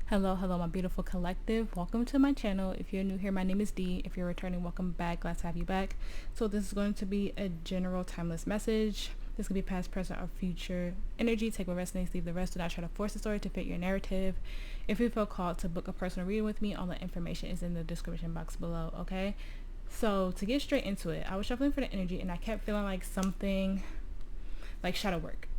Hello, my beautiful collective. Welcome to my channel. If you're new here, my name is Dee. If you're returning, welcome back. Glad to have you back. So this is going to be a general timeless message. This could be past, present, or future energy. Take what resonates, leave the rest. Do not try to force the story to fit your narrative. If you feel called to book a personal reading with me, all the information is in the description box below, okay? So to get straight into it, I was shuffling for the energy and I kept feeling like something like shadow work,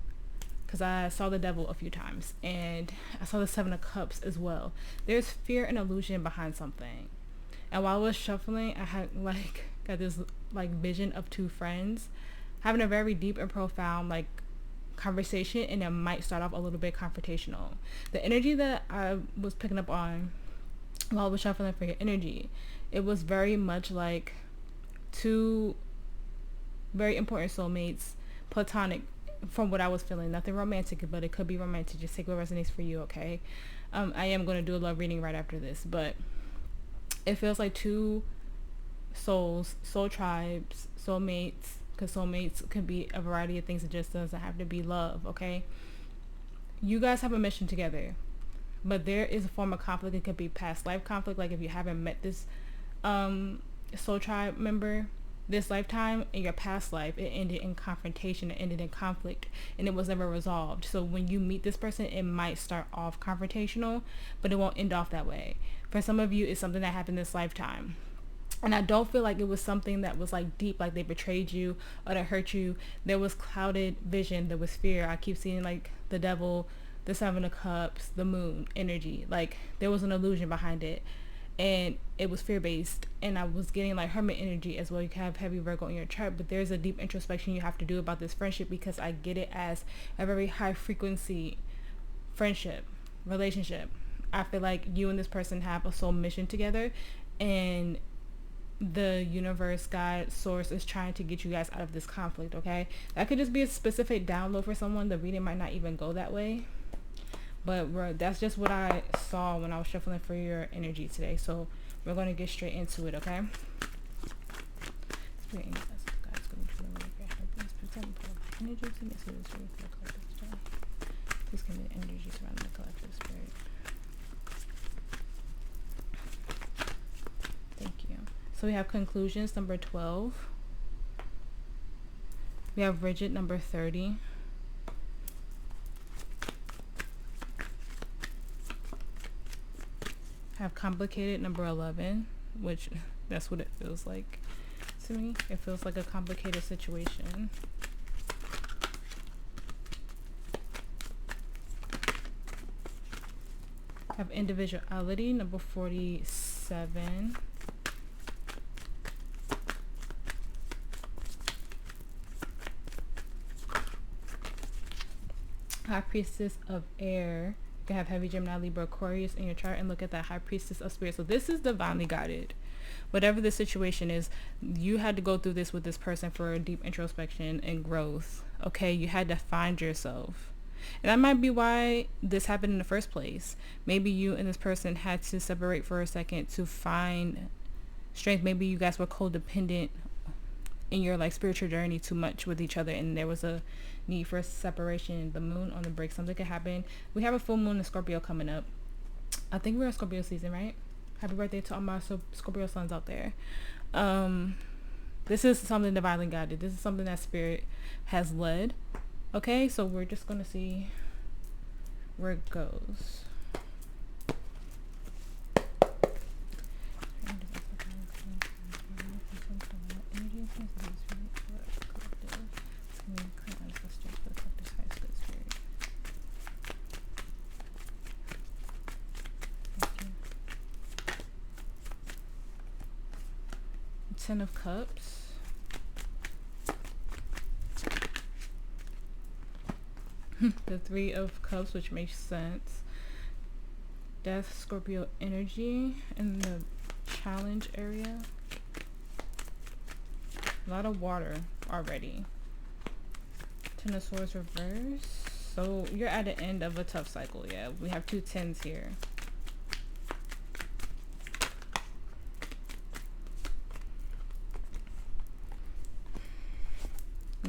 because I saw the devil a few times and I saw the Seven of Cups as well. There's fear and illusion behind something. And while I was shuffling, I had got this vision of two friends having a very deep and profound conversation, and it might start off a little bit confrontational. The energy that I was picking up on while I was shuffling for your energy, it was very much like two very important soulmates, platonic, from what I was feeling. Nothing romantic, but it could be romantic. Just take what resonates for you, okay? I am going to do a love reading right after this, but it feels like two souls, soul tribes, soulmates, because soulmates could be a variety of things. It just doesn't have to be love, okay? You guys have a mission together, but there is a form of conflict. It could be past life conflict, like if you haven't met this soul tribe member this lifetime, in your past life it ended in confrontation, it ended in conflict, and it was never resolved. So when you meet this person, it might start off confrontational, but it won't end off that way. For some of you, it's something that happened this lifetime, and I don't feel like it was something that was deep, like they betrayed you or they hurt you. There was clouded vision, there was fear. I keep seeing the devil, the Seven of Cups, the moon energy. There was an illusion behind it, and it was fear-based. And I was getting hermit energy as well. You can have heavy Virgo in your chart, but there's a deep introspection you have to do about this friendship, because I get it as a very high frequency friendship, relationship. I feel like you and this person have a soul mission together, and the universe, God, source is trying to get you guys out of this conflict, okay? That could just be a specific download for someone. The reading might not even go that way, but that's just what I saw when I was shuffling for your energy today. So we're going to get straight into it, okay? Spirit angels, guys, go to the way of happiness, pretend for energy to me, so this really for the collective today. Please give me the energy surrounding the collective spirit. Thank you. So we have conclusions, number 12. We have rigid, number 30. Have complicated, number 11, which that's what it feels like to me. It feels like a complicated situation. Have individuality, number 47. High Priestess of Air. You can have heavy Gemini, Libra, Aquarius in your chart, and look at that High Priestess of Spirit. So this is divinely guided. Whatever the situation is, you had to go through this with this person for a deep introspection and growth. Okay, you had to find yourself. And that might be why this happened in the first place. Maybe you and this person had to separate for a second to find strength. Maybe you guys were codependent in your spiritual journey too much with each other, and there was a need for separation. The moon on the break, something could happen. We have a full moon in Scorpio coming up. I think we're in Scorpio season, right? Happy birthday to all my Scorpio sons out there. This is something divinely guided. This is something that spirit has led. Okay, so we're just gonna see where it goes. Ten of Cups. The Three of Cups, which makes sense. Death, Scorpio energy in the challenge area. A lot of water already. Ten of Swords reverse. So you're at the end of a tough cycle. Yeah, we have two tens here.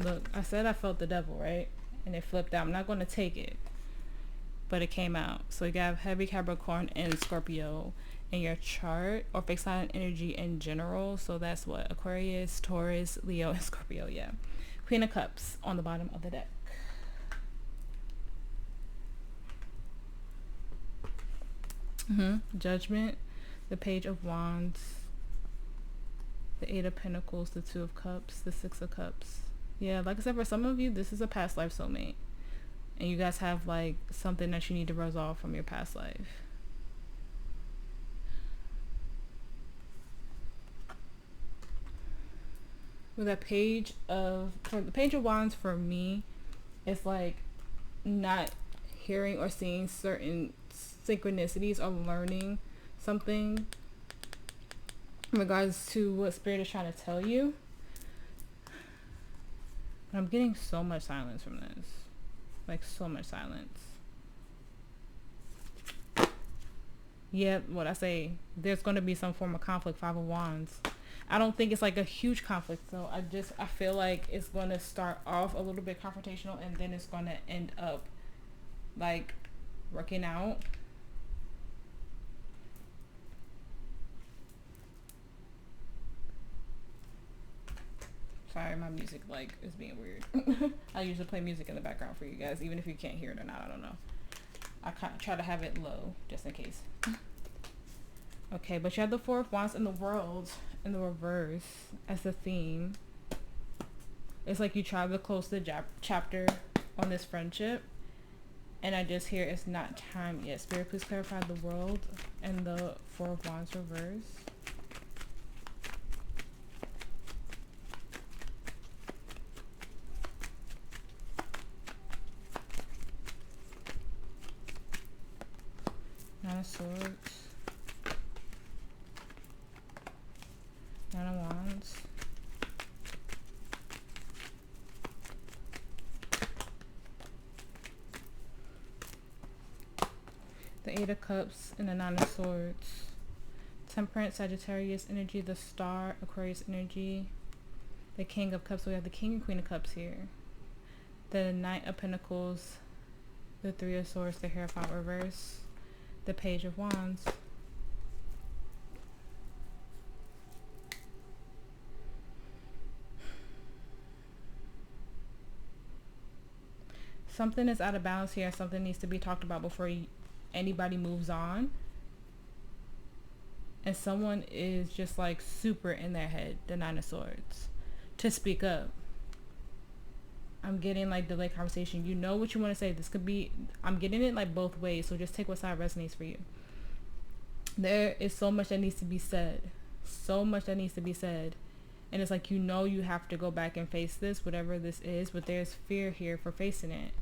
Look, I said I felt the devil, right? And it flipped out. I'm not going to take it. but it came out. So you got heavy Capricorn and Scorpio in your chart, or fixed sign energy in general. So that's what? Aquarius, Taurus, Leo, and Scorpio. Yeah. Queen of Cups on the bottom of the deck. Judgment, the Page of Wands, the Eight of Pentacles, the Two of Cups, the Six of Cups. Yeah, like I said, for some of you, this is a past life soulmate. And you guys have like something that you need to resolve from your past life. With that for the Page of Wands, for me, it's like not hearing or seeing certain synchronicities or learning something in regards to what Spirit is trying to tell you. But I'm getting so much silence from this. Like, so much silence. Yeah, what I say, there's going to be some form of conflict. Five of Wands. I don't think it's like a huge conflict, though. I feel like it's going to start off a little bit confrontational, and then it's going to end up like working out. Sorry, my music like is being weird. I usually play music in the background for you guys, even if you can't hear it or not. I don't know. I try to have it low just in case. Okay, but you have the Four of Wands in the World in the reverse as the theme. It's like you try to close the chapter on this friendship, and I just hear it's not time yet. Spirit, please clarify the World and the Four of Wands reverse. Nine of Swords, Nine of Wands, the Eight of Cups and the Nine of Swords, Temperance, Sagittarius energy, the Star, Aquarius energy, the King of Cups. So we have the King and Queen of Cups here, the Knight of Pentacles, the Three of Swords, the Hierophant reverse, the Page of Wands. Something is out of balance here. Something needs to be talked about before anybody moves on. And someone is just like super in their head, the Nine of Swords, to speak up. I'm getting like delayed conversation. You know what you want to say. This could be, I'm getting it like both ways. So just take what side resonates for you. There is so much that needs to be said. So much that needs to be said. And it's like, you know, you have to go back and face this, whatever this is. But there's fear here for facing it.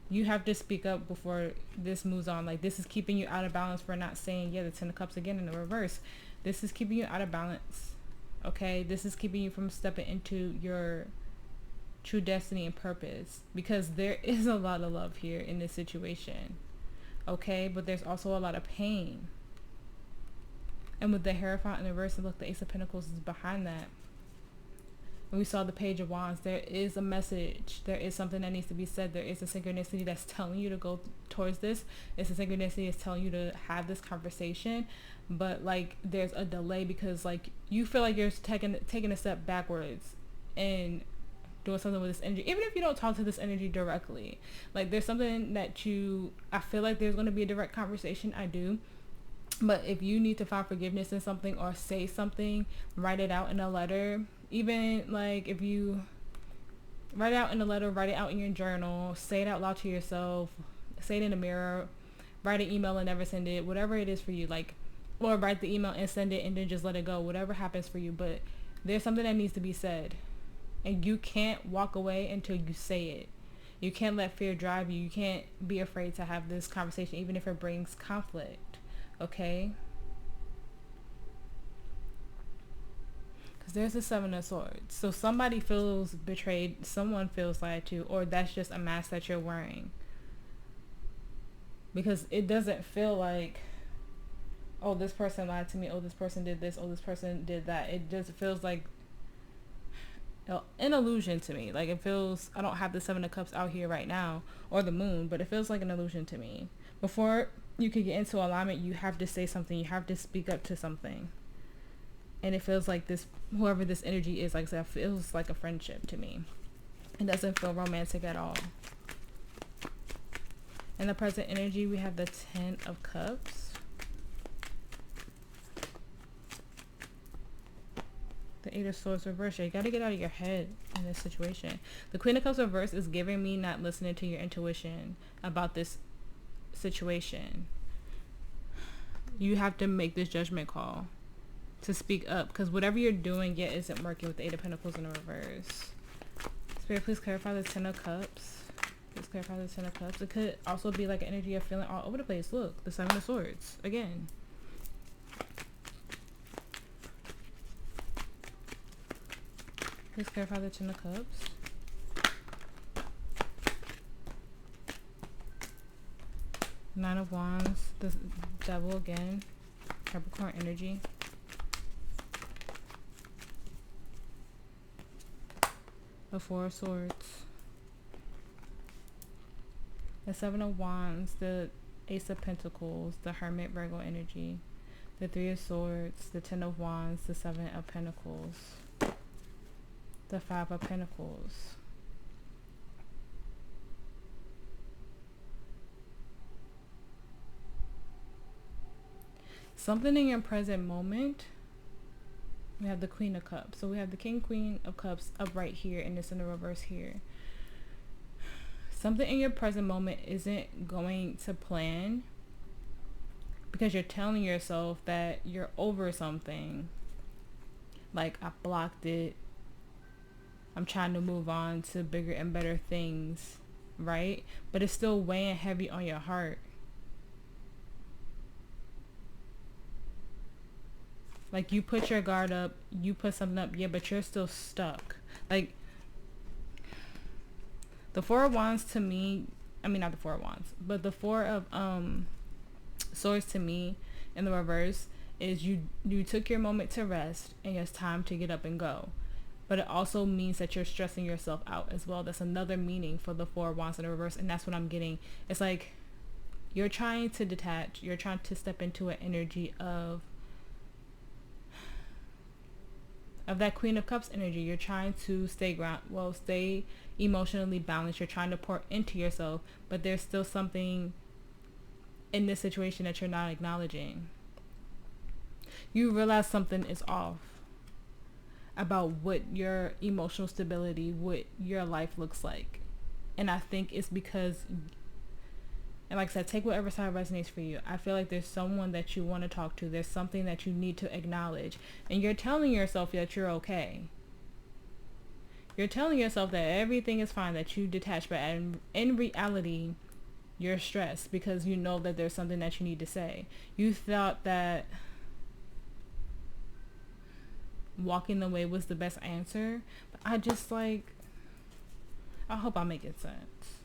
You have to speak up before this moves on. Like, this is keeping you out of balance for not saying, yeah, the Ten of Cups again in the reverse. This is keeping you out of balance. Okay, this is keeping you from stepping into your true destiny and purpose, because there is a lot of love here in this situation. Okay, but there's also a lot of pain. And with the Hierophant in the reverse, look, the Ace of Pentacles is behind that. And we saw the Page of Wands. There is a message. There is something that needs to be said. There is a synchronicity that's telling you to go towards this. It's a synchronicity that's telling you to have this conversation. But like, there's a delay because like you feel like you're taking a step backwards and doing something with this energy. Even if you don't talk to this energy directly, like there's something that I feel like there's going to be a direct conversation. I do. But if you need to find forgiveness in something or say something, write it out in a letter. Even like if you write it out in a letter, write it out in your journal, say it out loud to yourself, say it in the mirror, write an email and never send it, whatever it is for you, like, or write the email and send it and then just let it go, whatever happens for you. But there's something that needs to be said, and you can't walk away until you say it. You can't let fear drive you. You can't be afraid to have this conversation, even if it brings conflict. Okay? Because there's the Seven of Swords. So somebody feels betrayed. Someone feels lied to. Or that's just a mask that you're wearing. Because it doesn't feel like, oh, this person lied to me. Oh, this person did this. Oh, this person did that. It just feels like an illusion to me. Like, it feels, I don't have the Seven of Cups out here right now, or the moon, but it feels like an illusion to me. Before you can get into alignment, you have to say something, you have to speak up to something. And it feels like this, whoever this energy is, like I said, it feels like a friendship to me. It doesn't feel romantic at all. In the present energy, we have the Ten of Cups, the Eight of Swords reverse. You got to get out of your head in this situation. The Queen of Cups reverse is giving me not listening to your intuition about this situation. You have to make this judgment call to speak up, because whatever you're doing yet isn't working with the Eight of Pentacles in the reverse. Spirit, please clarify the Ten of Cups. Please clarify the Ten of Cups. It could also be like an energy of feeling all over the place. Look, the Seven of Swords again. Please clarify the Ten of Cups. Nine of Wands, the Devil again, Capricorn energy. The Four of Swords. The Seven of Wands, the Ace of Pentacles, the Hermit Virgo energy. The Three of Swords, the Ten of Wands, the Seven of Pentacles. The Five of Pentacles. Something in your present moment. We have the Queen of Cups. So we have the King, Queen of Cups up right here, and it's in the reverse here. Something in your present moment isn't going to plan because you're telling yourself that you're over something. Like, I blocked it. I'm trying to move on to bigger and better things, right? But it's still weighing heavy on your heart. Like, you put your guard up, you put something up, yeah, but you're still stuck. Like, the Four of Wands to me, I mean, not the Four of Wands, but the Four of Swords to me in the reverse is you took your moment to rest and it's time to get up and go. But it also means that you're stressing yourself out as well. That's another meaning for the Four of Wands in the reverse, and that's what I'm getting. It's like you're trying to detach, you're trying to step into an energy of that Queen of Cups energy. You're trying to stay emotionally balanced. You're trying to pour into yourself, but there's still something in this situation that you're not acknowledging. You realize something is off about what your emotional stability, what your life looks like. And I think it's because, and like I said, take whatever side resonates for you. I feel like there's someone that you want to talk to. There's something that you need to acknowledge. And you're telling yourself that you're okay. You're telling yourself that everything is fine, that you detach. But in reality, you're stressed because you know that there's something that you need to say. You thought that walking away was the best answer. But I just I hope I'm making sense.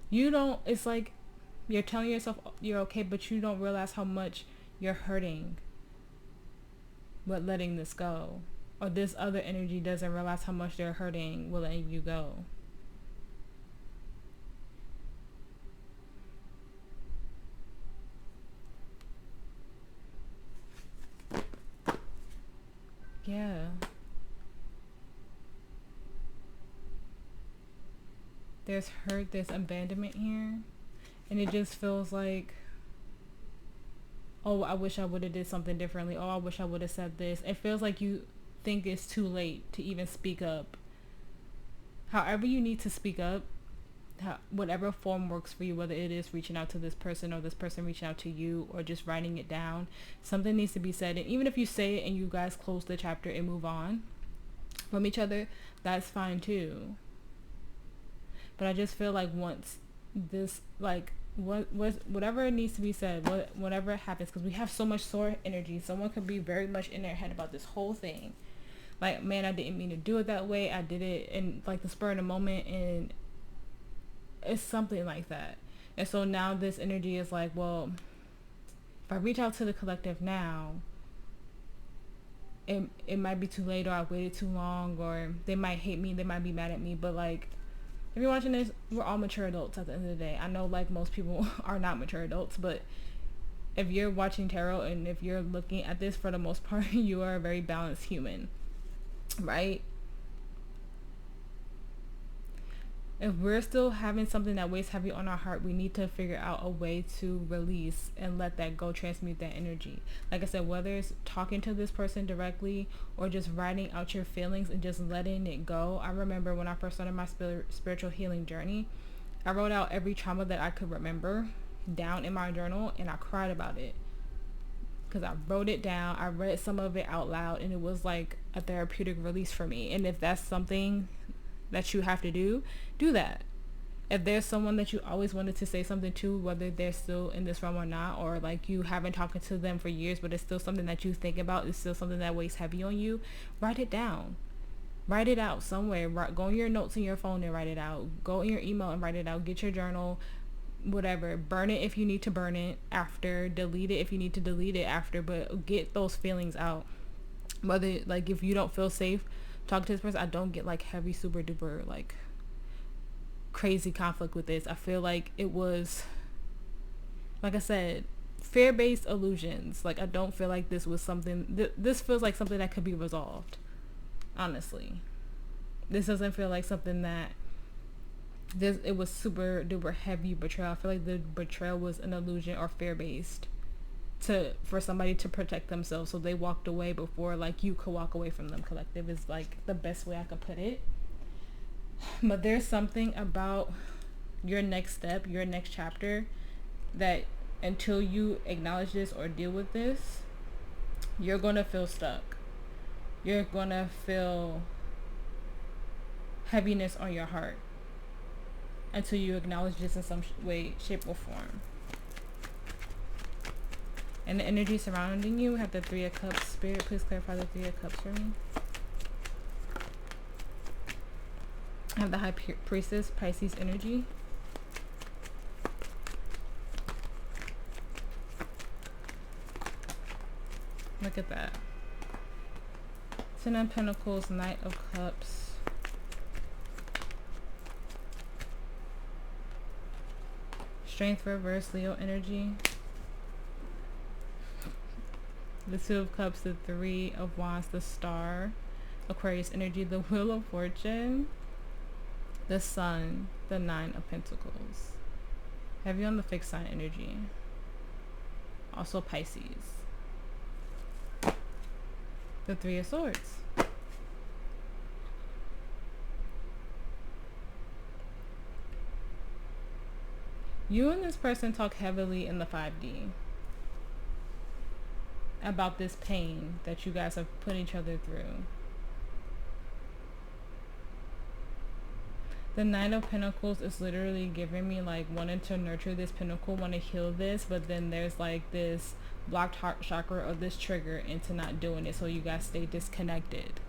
It's like you're telling yourself you're okay, but you don't realize how much you're hurting with letting this go. Or this other energy doesn't realize how much they're hurting with letting you go. Yeah. There's hurt, there's abandonment here. And it just feels like, oh, I wish I would have did something differently. Oh, I wish I would have said this. It feels like you think it's too late to even speak up. However you need to speak up, whatever form works for you, whether it is reaching out to this person or this person reaching out to you or just writing it down, something needs to be said. And even if you say it and you guys close the chapter and move on from each other, that's fine too. But I just feel like once this, whatever needs to be said, whatever happens, because we have so much sore energy, someone could be very much in their head about this whole thing. Like, man, I didn't mean to do it that way. I did it in like the spur of the moment, and it's something like that. And so now this energy is like, well, if I reach out to the collective now, it might be too late, or I waited too long, or they might hate me, they might be mad at me. But like, if you're watching this, we're all mature adults at the end of the day. I know like most people are not mature adults, but if you're watching tarot and if you're looking at this, for the most part, you are a very balanced human, right? If we're still having something that weighs heavy on our heart, we need to figure out a way to release and let that go, transmute that energy. Like I said, whether it's talking to this person directly or just writing out your feelings and just letting it go. I remember when I first started my spiritual healing journey, I wrote out every trauma that I could remember down in my journal, and I cried about it because I wrote it down. I read some of it out loud, and it was like a therapeutic release for me. And if that's something that you have to do that. If there's someone that you always wanted to say something to, whether they're still in this realm or not, or like you haven't talked to them for years, but it's still something that you think about, it's still something that weighs heavy on you, write it down. Write it out somewhere. Go in your notes in your phone and write it out. Go in your email and write it out. Get your journal, whatever. Burn it if you need to burn it after. Delete it if you need to delete it after. But get those feelings out. Whether, like, if you don't feel safe talking to this person, I don't get like heavy, super duper, like crazy conflict with this. I feel like it was, like I said, fear-based illusions. Like, I don't feel like this was something, this feels like something that could be resolved, honestly. This doesn't feel like something that it was super duper heavy betrayal. I feel like the betrayal was an illusion or fear-based for somebody to protect themselves, so they walked away before like you could walk away from them. Collective is like the best way I could put it. But there's something about your next step, your next chapter, that until you acknowledge this or deal with this, you're gonna feel stuck. You're gonna feel heaviness on your heart until you acknowledge this in some way, shape, or form. And the energy surrounding you, we have the Three of Cups. Spirit, please clarify the Three of Cups for me. I have the High Priestess, Pisces energy. Look at that. Ten of Pentacles, Knight of Cups. Strength reverse, Leo energy. The Two of Cups, the Three of Wands, the Star, Aquarius energy, the Wheel of Fortune, the Sun, the Nine of Pentacles. Heavy on the fixed sign energy. Also Pisces. The Three of Swords. You and this person talk heavily in the 5D about this pain that you guys have put each other through. The Nine of Pentacles is literally giving me like wanting to nurture this pinnacle, want to heal this, but then there's like this blocked heart chakra or this trigger into not doing it, so you guys stay disconnected,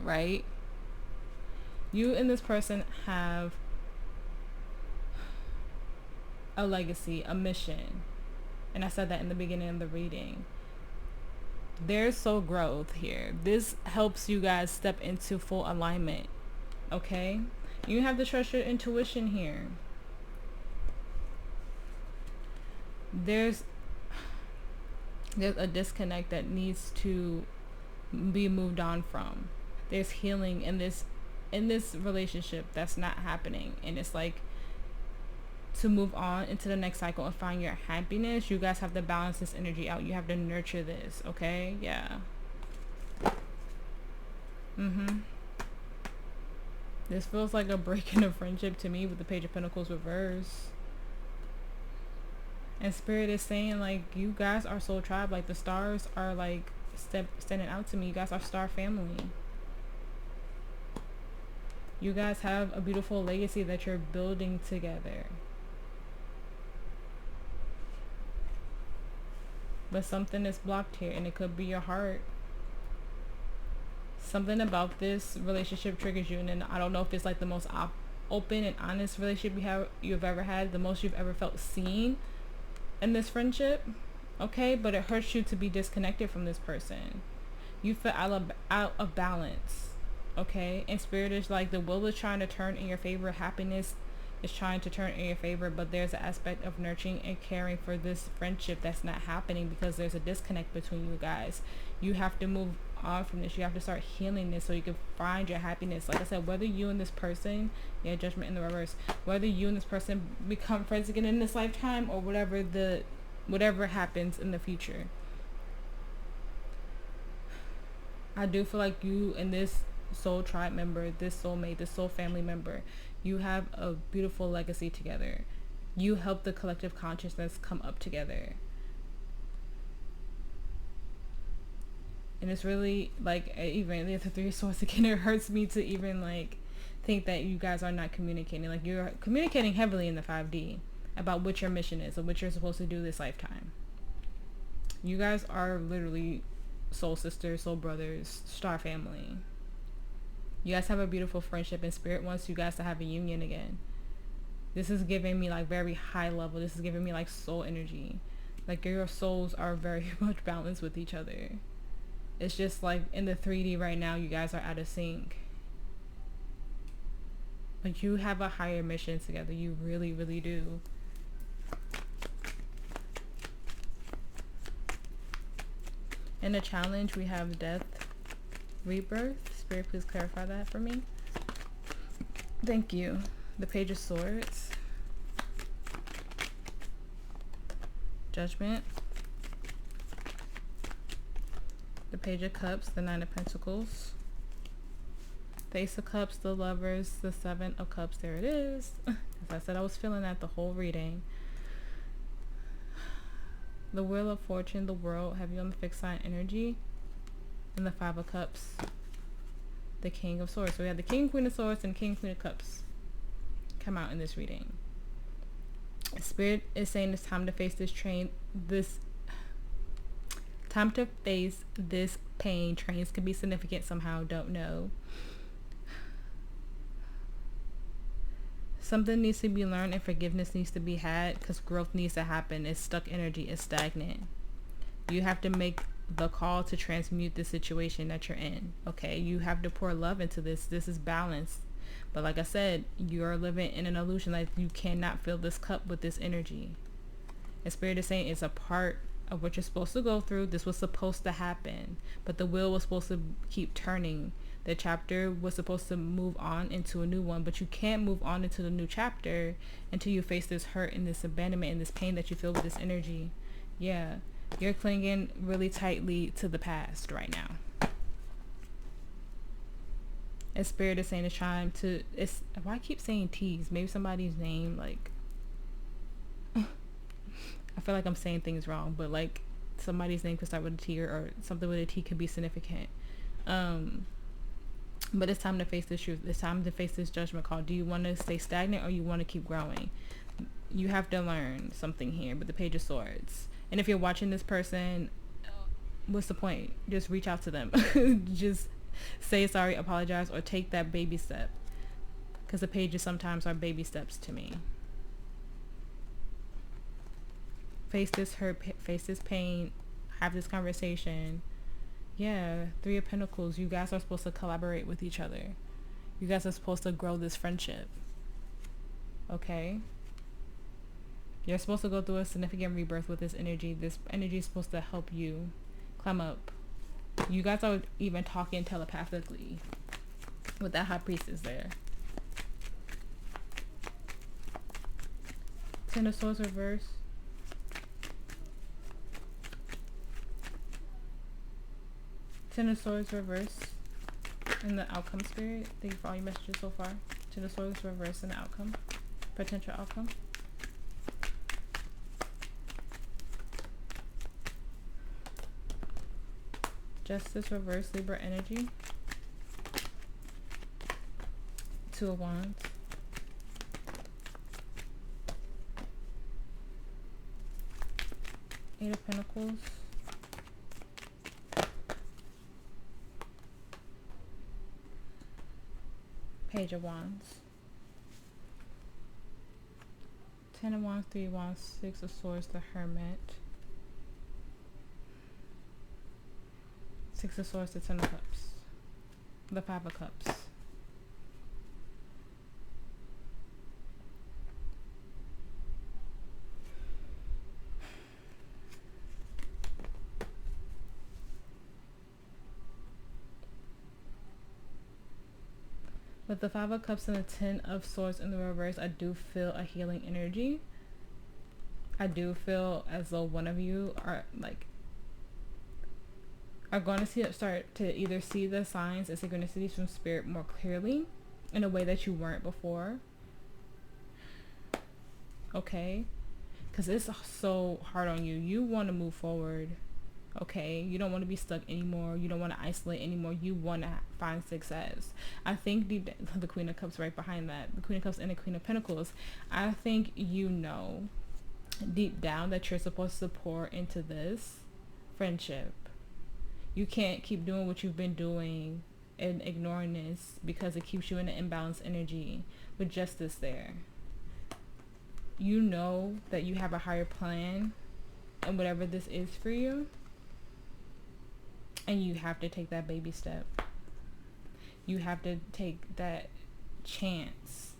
right? You and this person have a legacy, a mission. And I said that in the beginning of the reading. There's soul growth here. This helps you guys step into full alignment. Okay? You have to trust your intuition here. There's a disconnect that needs to be moved on from. There's healing in this relationship that's not happening. And it's like, to move on into the next cycle and find your happiness, you guys have to balance this energy out. You have to nurture this, okay? Yeah. This feels like a break in a friendship to me with the Page of Pentacles reverse. And Spirit is saying like, you guys are soul tribe. Like, the stars are like standing out to me. You guys are star family. You guys have a beautiful legacy that you're building together. But something is blocked here, and it could be your heart. Something about this relationship triggers you, and then I don't know if it's like the most open and honest relationship you've ever had, the most you've ever felt seen in this friendship, Okay, but it hurts you to be disconnected from this person. You feel out of balance. Okay, and spirit is like, the will is trying to turn in your favor, happiness is trying to turn in your favor, but there's an aspect of nurturing and caring for this friendship that's not happening because there's a disconnect between you guys. You have to move on from this. You have to start healing this so you can find your happiness. Like I said, whether you and this person, yeah, judgment in the reverse, whether you and this person become friends again in this lifetime or whatever happens in the future, I do feel like you and this soul tribe member, this soulmate, this soul family member, you have a beautiful legacy together. You help the collective consciousness come up together. And it's really like, even the Three of Swords again, it hurts me to even like think that you guys are not communicating. Like, you're communicating heavily in the 5D about what your mission is and what you're supposed to do this lifetime. You guys are literally soul sisters, soul brothers, star family. You guys have a beautiful friendship, and spirit wants you guys to have a union again. This is giving me like very high level. This is giving me like soul energy. Like, your souls are very much balanced with each other. It's just like in the 3D right now, you guys are out of sync. But you have a higher mission together. You really, really do. In the challenge, we have death, rebirth. Spirit, please clarify that for me. Thank you. The Page of Swords. Judgment. The Page of Cups, the Nine of Pentacles. The Ace of Cups, the Lovers, the Seven of Cups. There it is. As I said, I was feeling that the whole reading. The Wheel of Fortune, the World, have you on the fixed sign energy. And the Five of Cups. The King of Swords. So we have the King, Queen of Swords, and King, Queen of Cups come out in this reading. Spirit is saying it's time to face time to face this pain. Trains can be significant somehow, don't know. Something needs to be learned and forgiveness needs to be had because growth needs to happen. It's stuck energy. It's stagnant. You have to make the call to transmute the situation that you're in. Okay, you have to pour love into this. This is balance. But like I said, you're living in an illusion. Like, you cannot fill this cup with this energy. And Spirit is saying it's a part of what you're supposed to go through. This was supposed to happen, but the wheel was supposed to keep turning. The chapter was supposed to move on into a new one, but you can't move on into the new chapter until you face this hurt and this abandonment and this pain that you feel with this energy. Yeah, you're clinging really tightly to the past right now. And Spirit is saying it's trying to, why I keep saying T's? Maybe somebody's name, like, I feel like I'm saying things wrong, but like somebody's name could start with a T, or something with a T could be significant. But it's time to face this truth. It's time to face this judgment call. Do you want to stay stagnant or you want to keep growing? You have to learn something here. But the Page of Swords. And if you're watching this person, what's the point? Just reach out to them. Just say sorry, apologize, or take that baby step. Because the pages sometimes are baby steps to me. Face this hurt, face this pain, have this conversation. Yeah, Three of Pentacles. You guys are supposed to collaborate with each other. You guys are supposed to grow this friendship. Okay? You're supposed to go through a significant rebirth with this energy. This energy is supposed to help you climb up. You guys are even talking telepathically with that High Priestess there. Ten of Swords reverse. Ten of Swords reverse in the outcome, Spirit. Thank you for all your messages so far. Ten of Swords reverse in the outcome. Potential outcome. Justice reverse, Libra energy. Two of Wands. Eight of Pentacles. Page of Wands. Ten of Wands, Three of Wands, Six of Swords, the Hermit. Six of Swords, the Ten of Cups, the Five of Cups. With the Five of Cups and the Ten of Swords in the reverse, I do feel a healing energy. I do feel as though one of you are going to start to either see the signs and synchronicities from spirit more clearly in a way that you weren't before. Okay? Because it's so hard on you. You want to move forward. Okay, you don't want to be stuck anymore. You don't want to isolate anymore. You want to find success. I think the Queen of Cups right behind that, the Queen of Cups and the Queen of Pentacles, I think you know deep down that you're supposed to pour into this friendship. You can't keep doing what you've been doing and ignoring this because it keeps you in an imbalanced energy with justice there. You know that you have a higher plan and whatever this is for you. And you have to take that baby step. You have to take that chance.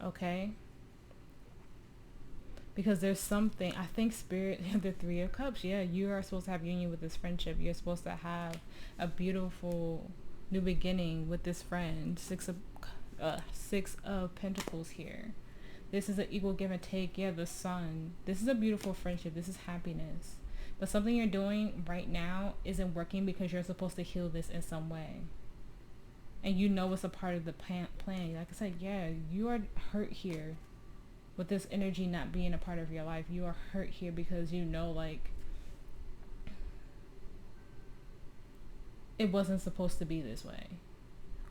Okay? Because there's something, I think spirit, the Three of Cups, yeah, you are supposed to have union with this friendship. You're supposed to have a beautiful new beginning with this friend. Six of Pentacles here. This is an equal give and take. Yeah, the Sun. This is a beautiful friendship. This is happiness. But something you're doing right now isn't working because you're supposed to heal this in some way. And you know it's a part of the plan. Like I said, yeah, you are hurt here. With this energy not being a part of your life. You are hurt here because you know like it wasn't supposed to be this way.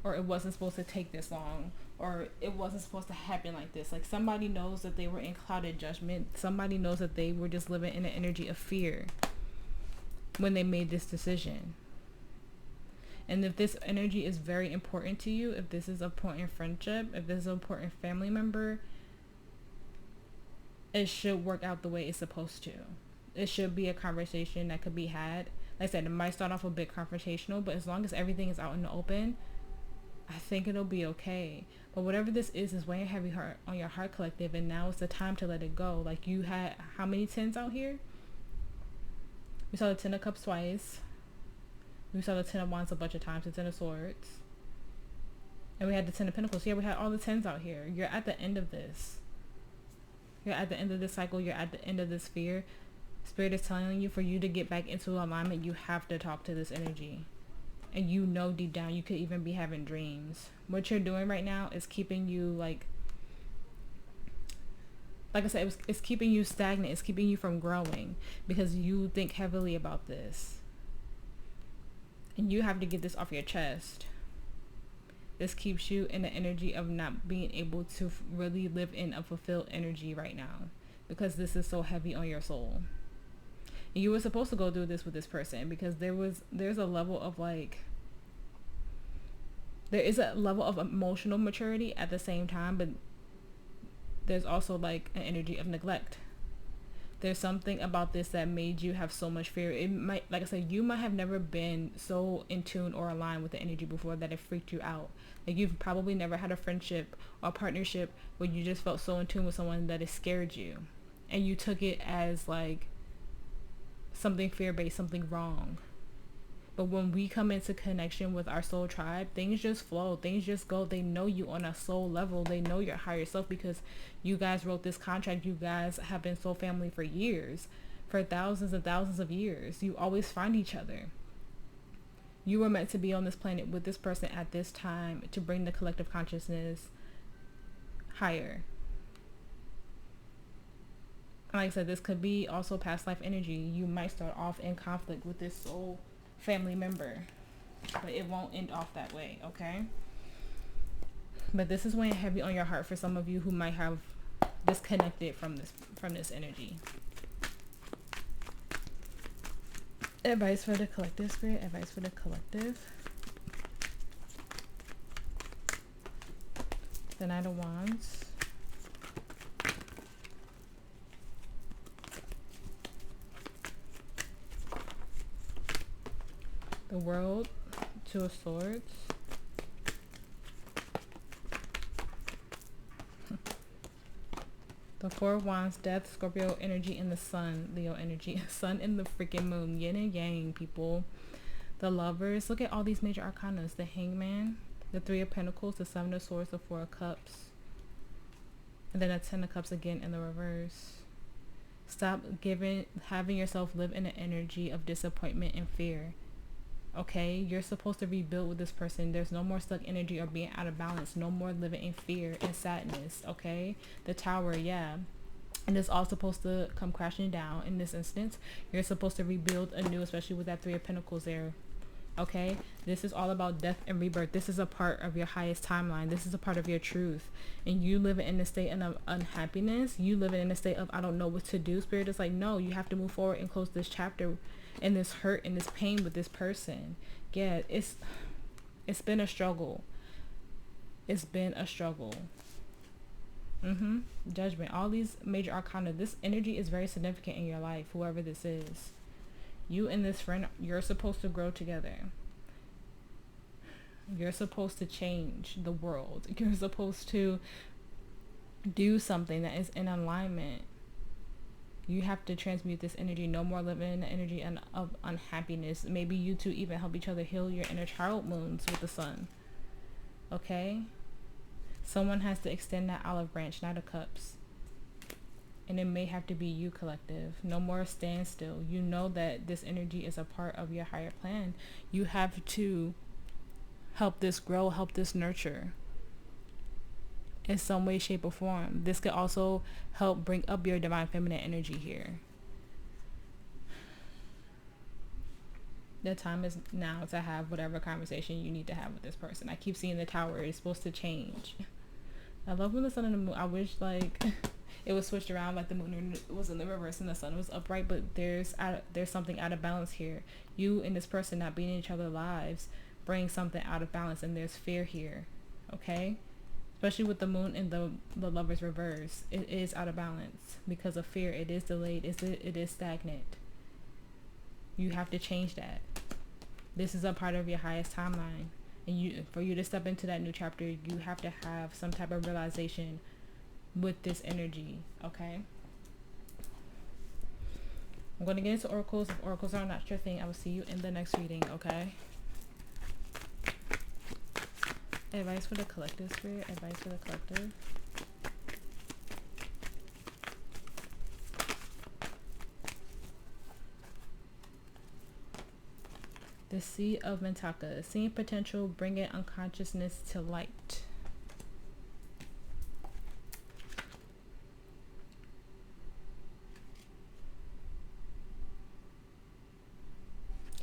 Or it wasn't supposed to take this long. Or it wasn't supposed to happen like this. Like somebody knows that they were in clouded judgment. Somebody knows that they were just living in an energy of fear when they made this decision. And if this energy is very important to you, if this is an important friendship, if this is an important family member, it should work out the way it's supposed to. It should be a conversation that could be had. Like I said, it might start off a bit confrontational, but as long as everything is out in the open, I think it'll be okay. But whatever this is weighing heavy heart on your heart collective, and now it's the time to let it go. Like you had how many tens out here? We saw the Ten of Cups twice. We saw the Ten of Wands a bunch of times, the Ten of Swords. And we had the Ten of Pentacles. Yeah, we had all the tens out here. You're at the end of this. You're at the end of this cycle. You're at the end of this fear. Spirit is telling you for you to get back into alignment, you have to talk to this energy. And you know deep down you could even be having dreams. What you're doing right now is keeping you like I said, it's keeping you stagnant. It's keeping you from growing because you think heavily about this. And you have to get this off your chest. This keeps you in the energy of not being able to really live in a fulfilled energy right now because this is so heavy on your soul. And you were supposed to go through this with this person because there's a level of there is a level of emotional maturity at the same time, but there's also like an energy of neglect. There's something about this that made you have so much fear. It might, like I said, you might have never been so in tune or aligned with the energy before that it freaked you out. Like you've probably never had a friendship or partnership where you just felt so in tune with someone that it scared you. And you took it as like something fear-based, something wrong. But when we come into connection with our soul tribe, things just flow. Things just go. They know you on a soul level. They know your higher self because you guys wrote this contract. You guys have been soul family for years, for thousands and thousands of years. You always find each other. You were meant to be on this planet with this person at this time to bring the collective consciousness higher. Like I said, this could be also past life energy. You might start off in conflict with this soul family member, but it won't end off that way, okay? But this is weighing heavy on your heart for some of you who might have disconnected from this energy. Advice for the collective, Spirit. Advice for the collective. The Knight of Wands. The World, Two of Swords. The Four of Wands, Death, Scorpio energy, and the Sun, Leo energy. Sun and the freaking Moon, yin and yang, people. The Lovers, look at all these major arcanas. The Hangman, the Three of Pentacles, the Seven of Swords, the Four of Cups, and then the Ten of Cups again in the reverse. Stop having yourself live in an energy of disappointment and fear. Okay, you're supposed to rebuild with this person. There's no more stuck energy or being out of balance. No more living in fear and sadness. Okay, the Tower, yeah, and it's all supposed to come crashing down. In this instance, you're supposed to rebuild anew, especially with that Three of Pentacles there. Okay, this is all about death and rebirth. This is a part of your highest timeline. This is a part of your truth, and you live in a state of unhappiness. You live in a state of I don't know what to do. Spirit is like, no, you have to move forward and close this chapter and this hurt and this pain with this person. Yeah, it's been a struggle. It's been a struggle. Judgment, all these major arcana. This energy is very significant in your life, whoever this is. You and this friend, you're supposed to grow together. You're supposed to change the world. You're supposed to do something that is in alignment. You have to transmute this energy. No more living in the energy of unhappiness. Maybe you two even help each other heal your inner child wounds with the Sun. Okay? Someone has to extend that olive branch, Knight of Cups. And it may have to be you, collective. No more standstill. You know that this energy is a part of your higher plan. You have to help this grow, help this nurture in some way, shape, or form. This could also help bring up your divine feminine energy here. The time is now to have whatever conversation you need to have with this person. I keep seeing the Tower is supposed to change. I love when the Sun and the Moon, I wish like it was switched around, like the Moon was in the reverse and the Sun was upright, but there's something out of balance here. You and this person not being in each other's lives bring something out of balance, and there's fear here. Okay, especially with the Moon and the Lovers reverse, it is out of balance because of fear. It is delayed. It is stagnant. You have to change that. This is a part of your highest timeline, and for you to step into that new chapter, you have to have some type of realization with this energy. Okay, I'm going to get into oracles. If oracles are not your thing, I will see you in the next reading. Okay, advice for the collective, spirit. Advice for the collective. The Sea of Mentaka. Seeing potential, bringing unconsciousness to light.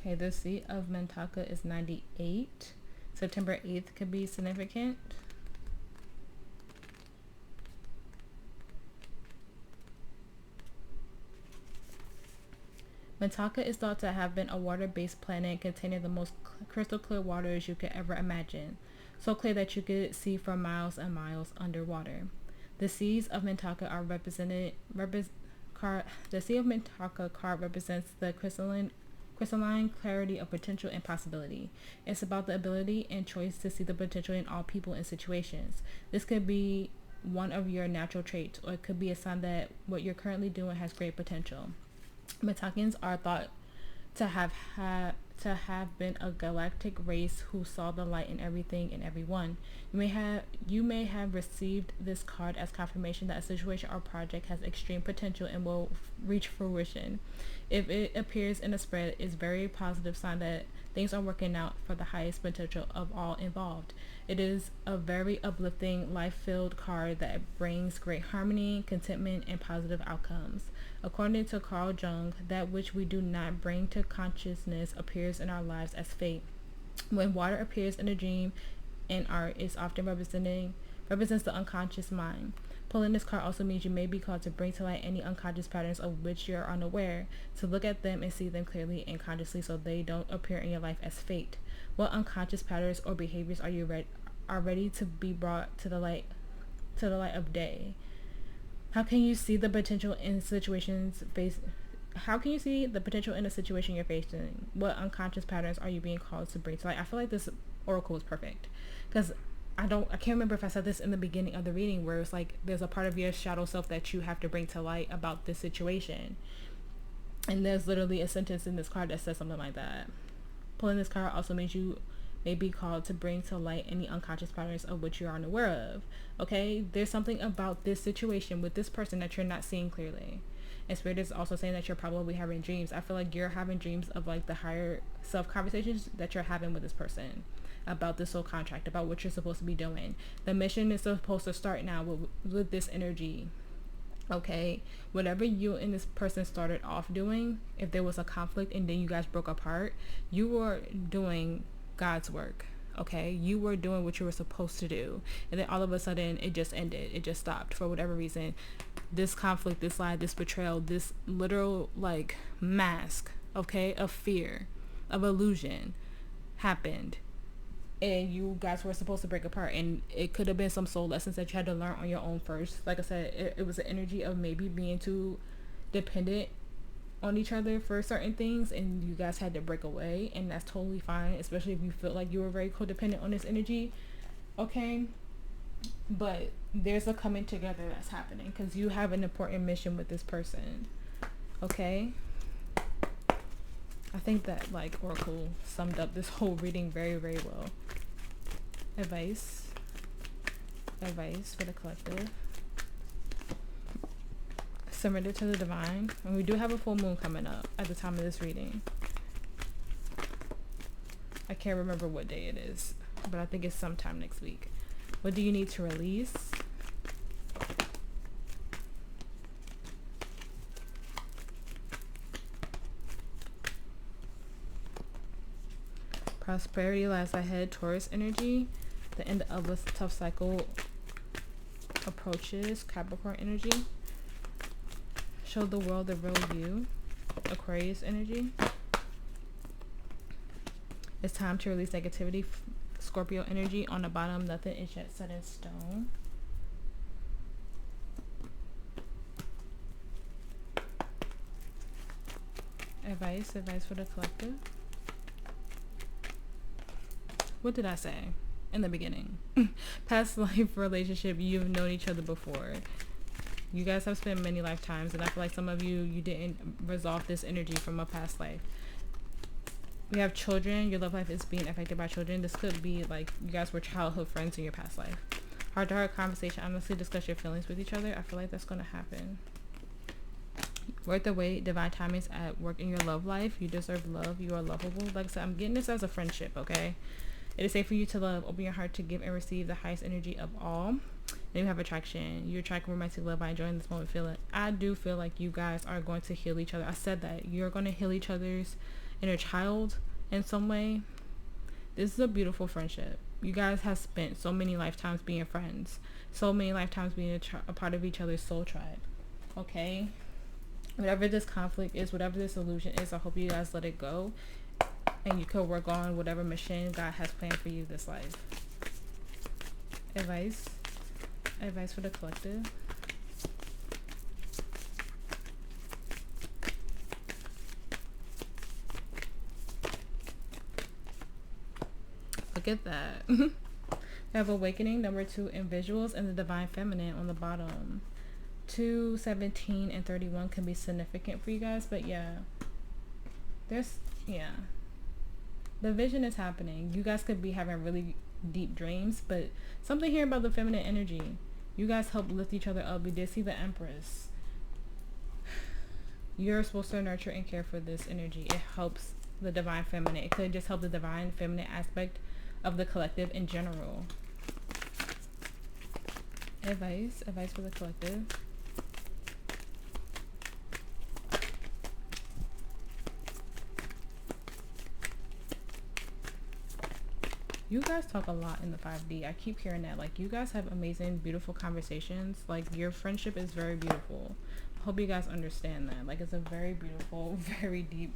Okay, the Sea of Mentaka is 98. September 8th could be significant. Mentaka is thought to have been a water-based planet containing the most crystal clear waters you could ever imagine, so clear that you could see for miles and miles underwater. The Seas of Mentaka are the Sea of Mentaka card represents the crystalline clarity of potential and possibility. It's about the ability and choice to see the potential in all people and situations. This could be one of your natural traits, or it could be a sign that what you're currently doing has great potential. Mentakans are thought to have been a galactic race who saw the light in everything and everyone. You may have received this card as confirmation that a situation or project has extreme potential and will reach fruition. If it appears in a spread, it's a very positive sign that things are working out for the highest potential of all involved. It is a very uplifting, life-filled card that brings great harmony, contentment, and positive outcomes. According to Carl Jung, that which we do not bring to consciousness appears in our lives as fate. When water appears in a dream in art, it often represents the unconscious mind. Pulling this card also means you may be called to bring to light any unconscious patterns of which you're unaware, to look at them and see them clearly and consciously so they don't appear in your life as fate. What unconscious patterns or behaviors are you ready to be brought to the light of day? How can you see the potential in situations how can you see the potential in a situation you're facing? What unconscious patterns are you being called to bring to light? I feel like this oracle is perfect because I can't remember if I said this in the beginning of the reading, where it's like there's a part of your shadow self that you have to bring to light about this situation. And there's literally a sentence in this card that says something like that. Pulling this card also means you may be called to bring to light any unconscious patterns of which you are unaware of. Okay, there's something about this situation with this person that you're not seeing clearly. And Spirit is also saying that you're probably having dreams. I feel like you're having dreams of like the higher self conversations that you're having with this person about this soul contract, about what you're supposed to be doing. The mission is supposed to start now with this energy. Okay, whatever you and this person started off doing, if there was a conflict and then you guys broke apart, you were doing God's work. Okay, you were doing what you were supposed to do, and then all of a sudden it just ended. It just stopped for whatever reason. This conflict, this lie, this betrayal, this literal like mask, okay, of fear, of illusion happened, and you guys were supposed to break apart, and it could have been some soul lessons that you had to learn on your own first. Like I said, it was an energy of maybe being too dependent on each other for certain things, and you guys had to break away, and that's totally fine, especially if you feel like you were very codependent on this energy. Okay, but there's a coming together that's happening because you have an important mission with this person. Okay, I think that like Oracle summed up this whole reading very, very well. Advice for the collective. Surrender to the divine. And we do have a full moon coming up at the time of this reading. I can't remember what day it is, but I think it's sometime next week. What do you need to release? Prosperity lies ahead, Taurus energy. The end of a tough cycle approaches, Capricorn energy. Show the world the real you, Aquarius energy. It's time to release negativity, Scorpio energy. On the bottom, nothing is yet set in stone. Advice for the collective. What did I say in the beginning? Past life relationship, you've known each other before. You guys have spent many lifetimes, and I feel like some of you didn't resolve this energy from a past life. We have children. Your love life is being affected by children. This could be like you guys were childhood friends in your past life. Heart-to-heart conversation. Honestly, discuss your feelings with each other. I feel like that's going to happen. Worth the wait. Divine timing is at work in your love life. You deserve love. You are lovable. Like I said, I'm getting this as a friendship, okay? It is safe for you to love. Open your heart to give and receive the highest energy of all. Then you have attraction. You attract romantic love by enjoying this moment. I do feel like you guys are going to heal each other. I said that. You're going to heal each other's inner child in some way. This is a beautiful friendship. You guys have spent so many lifetimes being friends. So many lifetimes being a part of each other's soul tribe. Okay? Whatever this conflict is, whatever this illusion is, I hope you guys let it go. And you could work on whatever mission God has planned for you this life. Advice for the collective. Look at that. We have awakening, number 2 in visuals, and the divine feminine on the bottom. 2, 17, and 31 can be significant for you guys, but yeah. The vision is happening. You guys could be having really deep dreams, but something here about the feminine energy. You guys help lift each other up. We did see the Empress. You're supposed to nurture and care for this energy. It helps the divine feminine. It could just help the divine feminine aspect of the collective in general. Advice for the collective. You guys talk a lot in the 5D. I keep hearing that. Like, you guys have amazing, beautiful conversations. Like, your friendship is very beautiful. I hope you guys understand that. Like, it's a very beautiful, very deep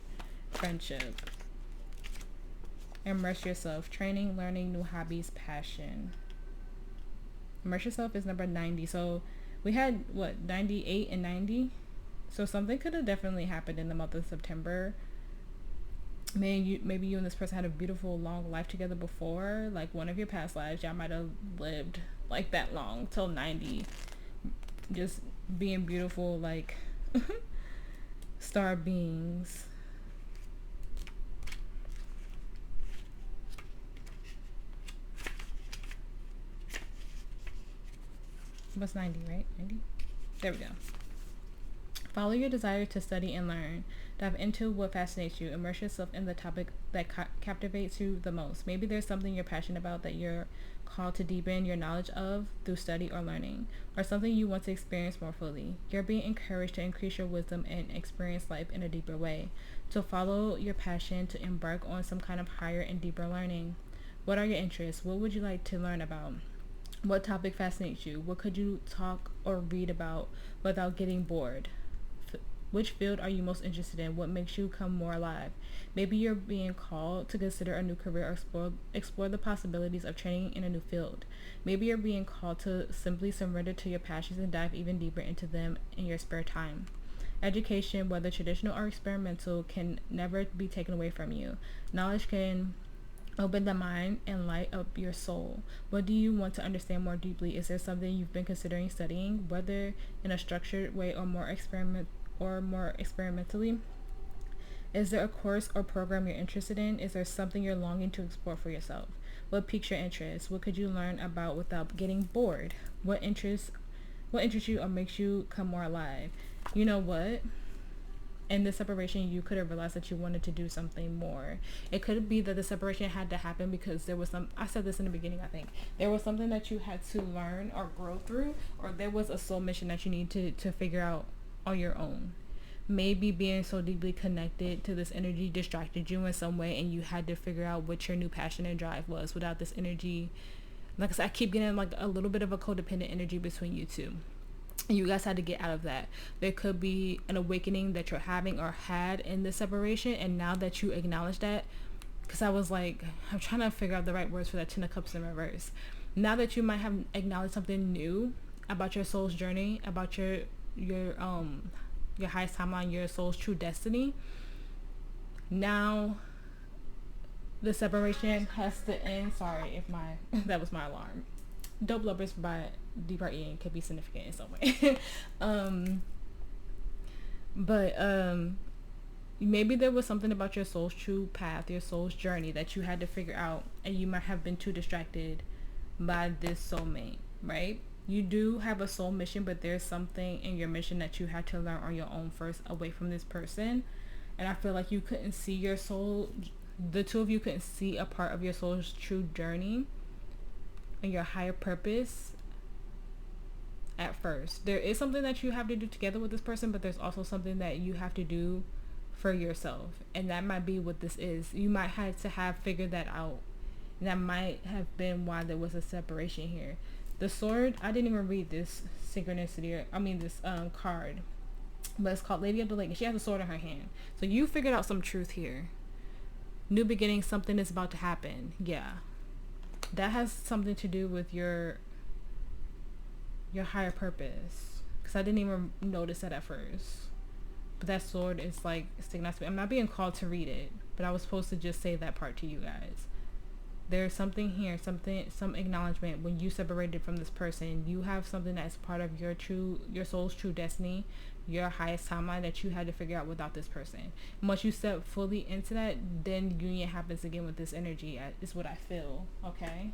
friendship. Immerse yourself. Training, learning, new hobbies, passion. Immerse yourself is number 90. So, we had, 98 and 90? So something could have definitely happened in the month of September. Maybe you and this person had a beautiful long life together before, like one of your past lives. Y'all might have lived like that long, till 90, just being beautiful, like star beings. What's 90, right? 90? There we go. Follow your desire to study and learn. Dive into what fascinates you. Immerse yourself in the topic that captivates you the most. Maybe there's something you're passionate about that you're called to deepen your knowledge of through study or learning, or something you want to experience more fully. You're being encouraged to increase your wisdom and experience life in a deeper way. So follow your passion to embark on some kind of higher and deeper learning. What are your interests? What would you like to learn about? What topic fascinates you? What could you talk or read about without getting bored? Which field are you most interested in? What makes you come more alive? Maybe you're being called to consider a new career or explore the possibilities of training in a new field. Maybe you're being called to simply surrender to your passions and dive even deeper into them in your spare time. Education, whether traditional or experimental, can never be taken away from you. Knowledge can open the mind and light up your soul. What do you want to understand more deeply? Is there something you've been considering studying, whether in a structured way or more experimentally? Is there a course or program you're interested in? Is there something you're longing to explore for yourself? What piques your interest? What could you learn about without getting bored? What interests you or makes you come more alive? You know what? In the separation, you could have realized that you wanted to do something more. It could be that the separation had to happen because there was I said this in the beginning, I think. There was something that you had to learn or grow through, or there was a soul mission that you need to figure out on your own. Maybe being so deeply connected to this energy distracted you in some way, and you had to figure out what your new passion and drive was without this energy. Like I said, I keep getting like a little bit of a codependent energy between you two. You guys had to get out of that. There could be an awakening that you're having or had in the separation, and now that you acknowledge that, because I was like, I'm trying to figure out the right words for that 10 of Cups in reverse. Now that you might have acknowledged something new about your soul's journey, about your highest timeline, your soul's true destiny, now the separation has to end. Sorry if that was my alarm. Dope Lovers by Deeper Eating could be significant in some way. But maybe there was something about your soul's true path, your soul's journey that you had to figure out, and you might have been too distracted by this soulmate, right? You do have a soul mission, but there's something in your mission that you had to learn on your own first, away from this person. And I feel like you couldn't see your soul, the two of you couldn't see a part of your soul's true journey and your higher purpose at first. There is something that you have to do together with this person, but there's also something that you have to do for yourself, and that might be what this is. You might have to have figured that out, and that might have been why there was a separation here. The sword, I didn't even read this synchronicity, this card, but it's called Lady of the Lake, and she has a sword in her hand. So you figured out some truth here. New beginning, something is about to happen. Yeah, that has something to do with your higher purpose, because I didn't even notice that at first. But that sword is like sticking out to me. I'm not being called to read it, but I was supposed to just say that part to you guys. There's something here, some acknowledgement. When you separated from this person, you have something that's part of your soul's true destiny, your highest timeline, that you had to figure out without this person. And once you step fully into that, then union happens again with this energy, is what I feel. Okay,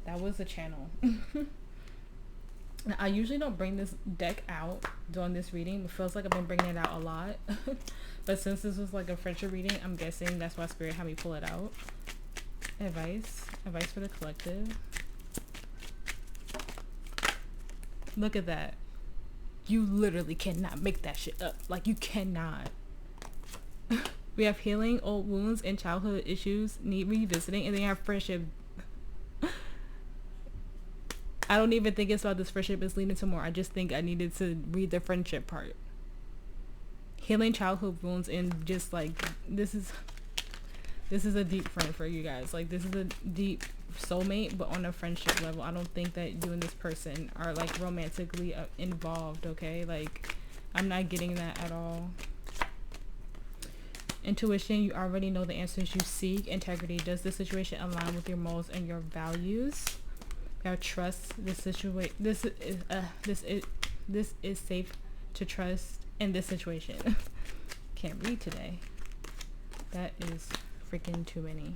that was a channel. Now, I usually don't bring this deck out during this reading. It feels like I've been bringing it out a lot. But since this was like a friendship reading, I'm guessing that's why Spirit had me pull it out. Advice for the collective. Look at that. You literally cannot make that shit up. Like, you cannot. We have healing, old wounds, and childhood issues need revisiting, and then you have friendship. I don't even think it's about this friendship is leading to more. I just think I needed to read the friendship part. Healing childhood wounds, and just like, this is a deep friend for you guys. Like, this is a deep soulmate, but on a friendship level. I don't think that you and this person are like romantically involved, okay? Like, I'm not getting that at all. Intuition, you already know the answers you seek. Integrity, does this situation align with your morals and your values? We have trust. This is safe to trust in this situation. Can't read today. That is freaking too many.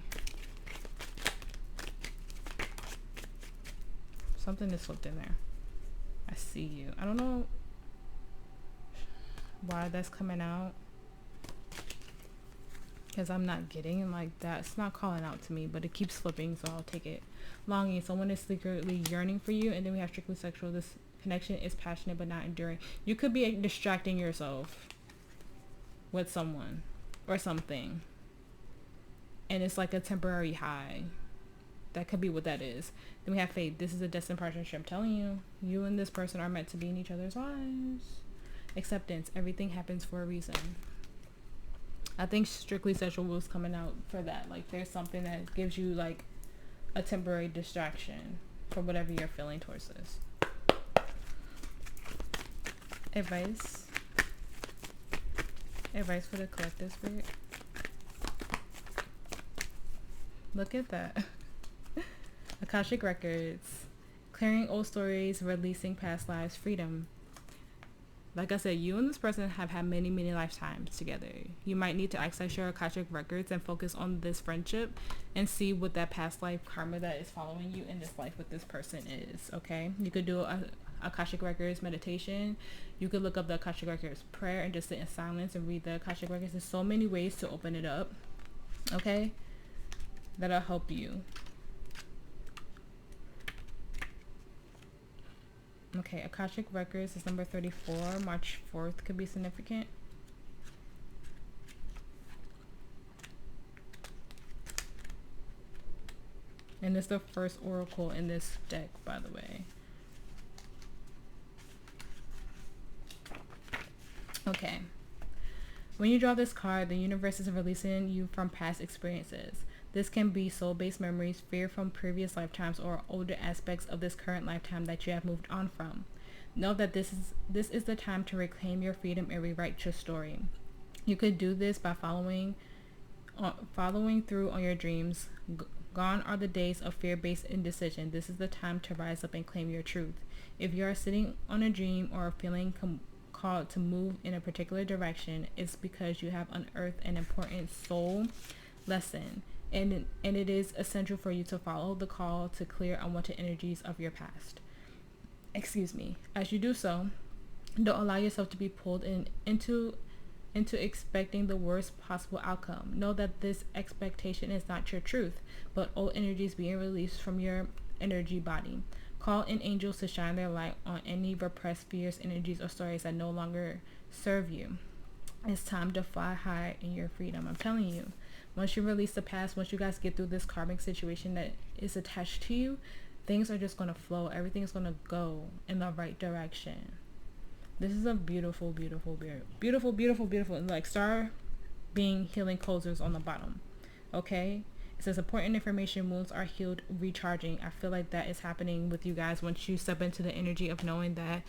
Something is slipped in there. I see you. I don't know why that's coming out, because I'm not getting like that. It's not calling out to me, but it keeps flipping, so I'll take it. Longing, someone is secretly yearning for you. And then we have strictly sexual. This connection is passionate but not enduring. You could be distracting yourself with someone or something, and it's like a temporary high. That could be what that is. Then we have faith. This is a destined partnership. I'm telling you, you and this person are meant to be in each other's lives. Acceptance, everything happens for a reason. I think strictly sexual was coming out for that. Like, there's something that gives you like a temporary distraction for whatever you're feeling towards this. Advice for the collective spirit. Look at that. Akashic records, clearing old stories, releasing past lives, freedom. Like I said, you and this person have had many, many lifetimes together. You might need to access your Akashic records and focus on this friendship and see what that past life karma that is following you in this life with this person is, okay? You could do a Akashic records meditation. You could look up the Akashic records prayer and just sit in silence and read the Akashic records. There's so many ways to open it up, okay? That'll help you. Okay, Akashic Records is number 34. March 4th could be significant. And it's the first oracle in this deck, by the way. Okay. When you draw this card, the universe is releasing you from past experiences. This can be soul-based memories, fear from previous lifetimes, or older aspects of this current lifetime that you have moved on from. Know that this is the time to reclaim your freedom and rewrite your story. You could do this by following through on your dreams. Gone are the days of fear-based indecision. This is the time to rise up and claim your truth. If you are sitting on a dream or feeling called to move in a particular direction, it's because you have unearthed an important soul lesson. And it is essential for you to follow the call to clear unwanted energies of your past. Excuse me. As you do so, don't allow yourself to be pulled into expecting the worst possible outcome. Know that this expectation is not your truth, but old energies being released from your energy body. Call in angels to shine their light on any repressed fears, energies, or stories that no longer serve you. It's time to fly high in your freedom. I'm telling you. Once you release the past, once you guys get through this karmic situation that is attached to you, things are just going to flow. Everything is going to go in the right direction. This is a beautiful, beautiful, beautiful, beautiful, beautiful. Like star being healing closers on the bottom. Okay? It says important information, wounds are healed, recharging. I feel like that is happening with you guys once you step into the energy of knowing that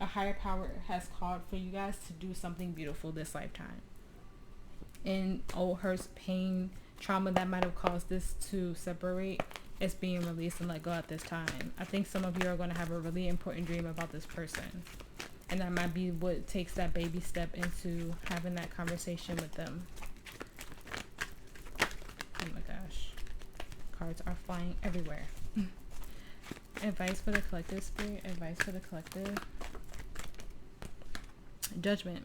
a higher power has called for you guys to do something beautiful this lifetime. And old hurts, pain, trauma that might have caused this to separate is being released and let go at this time. I think some of you are going to have a really important dream about this person. And that might be what takes that baby step into having that conversation with them. Oh my gosh. Cards are flying everywhere. Advice for the collective spirit. Advice for the collective. Judgment.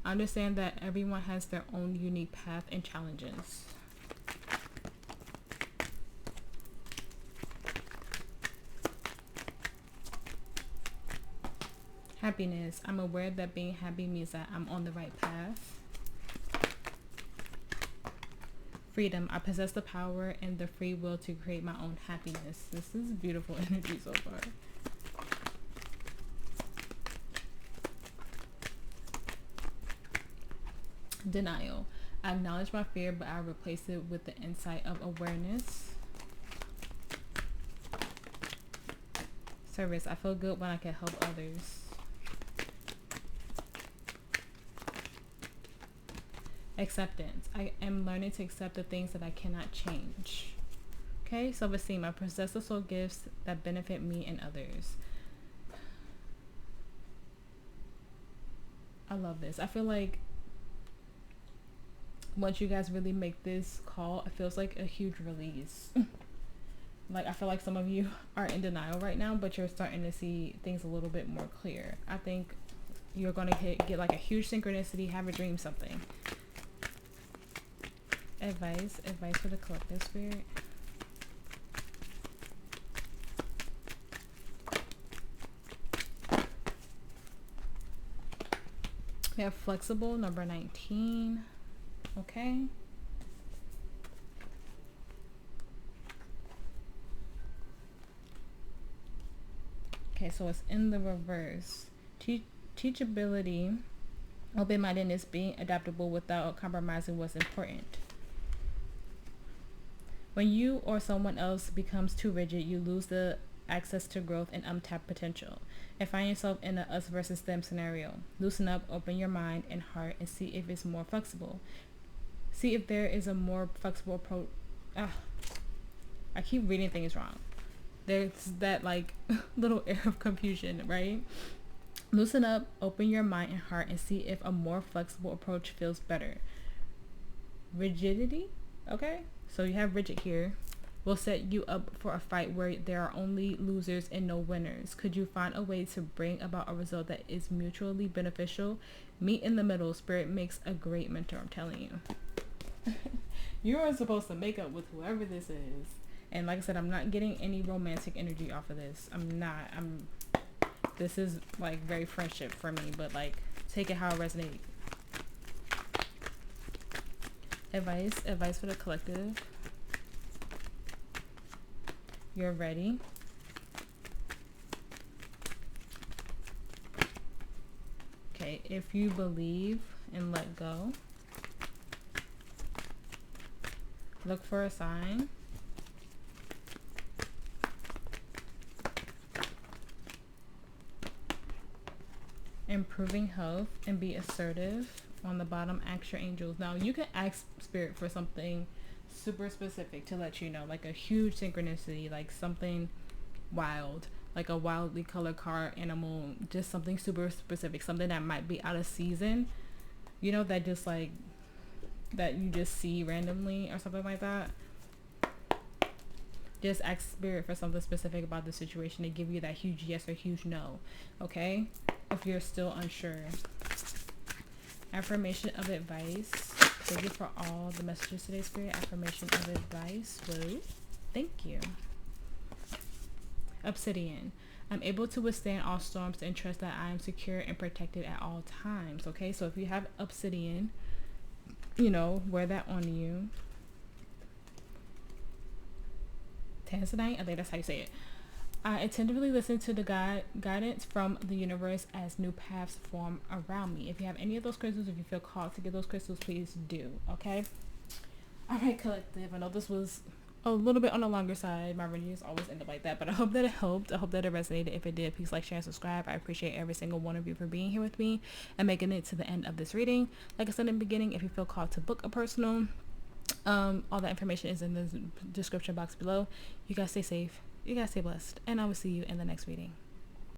Understand that everyone has their own unique path and challenges. Happiness. I'm aware that being happy means that I'm on the right path. Freedom. I possess the power and the free will to create my own happiness. This is beautiful energy so far. Denial. I acknowledge my fear, but I replace it with the insight of awareness. Service. I feel good when I can help others. Acceptance. I am learning to accept the things that I cannot change. Okay, self-esteem. I possess the soul gifts that benefit me and others. I love this. I feel like once you guys really make this call, it feels like a huge release. Like, I feel like some of you are in denial right now, but you're starting to see things a little bit more clear. I think you're going to get like a huge synchronicity, have a dream, something. Advice for the collective spirit. We have flexible, number 19. Okay. Okay, so it's in the reverse. Teachability, open-mindedness, being adaptable without compromising what's important. When you or someone else becomes too rigid, you lose the access to growth and untapped potential, and find yourself in a us versus them scenario. Loosen up, open your mind and heart, and see if it's more flexible. See if there is a more flexible approach. I keep reading things wrong. There's that like little air of confusion, right? Loosen up, open your mind and heart, and see if a more flexible approach feels better. Rigidity, okay? So you have rigid here. Will set you up for a fight where there are only losers and no winners. Could you find a way to bring about a result that is mutually beneficial? Meet in the middle. Spirit makes a great mentor, I'm telling you. You are supposed to make up with whoever this is. And like I said, I'm not getting any romantic energy off of this. This is like very friendship for me, but like take it how it resonates. Advice for the collective. You're ready. Okay, if you believe and let go. Look for a sign. Improving health and be assertive. On the bottom, ask your angels. Now you can ask spirit for something super specific to let you know, like a huge synchronicity, like something wild, like a wildly colored car, animal, just something super specific, something that might be out of season, you know, that just like that you just see randomly or something like that. Just ask spirit for something specific about the situation to give you that huge yes or huge no, okay? If you're still unsure. Affirmation of advice. Thank you for all the messages today, Spirit. Affirmation of advice. Whoa. Thank you. Obsidian. I'm able to withstand all storms and trust that I am secure and protected at all times. Okay, so if you have obsidian, you know, wear that on you. Tanzanite, I think that's how you say it. I attentively listen to the guidance from the universe as new paths form around me. If you have any of those crystals, if you feel called to get those crystals, please do, okay? All right, collective. I know this was a little bit on the longer side. My readings always end up like that, but I hope that it helped. I hope that it resonated. If it did, please like, share, and subscribe. I appreciate every single one of you for being here with me and making it to the end of this reading. Like I said in the beginning, if you feel called to book a personal, all that information is in the description box below. You guys stay safe. You guys stay blessed, and I will see you in the next reading.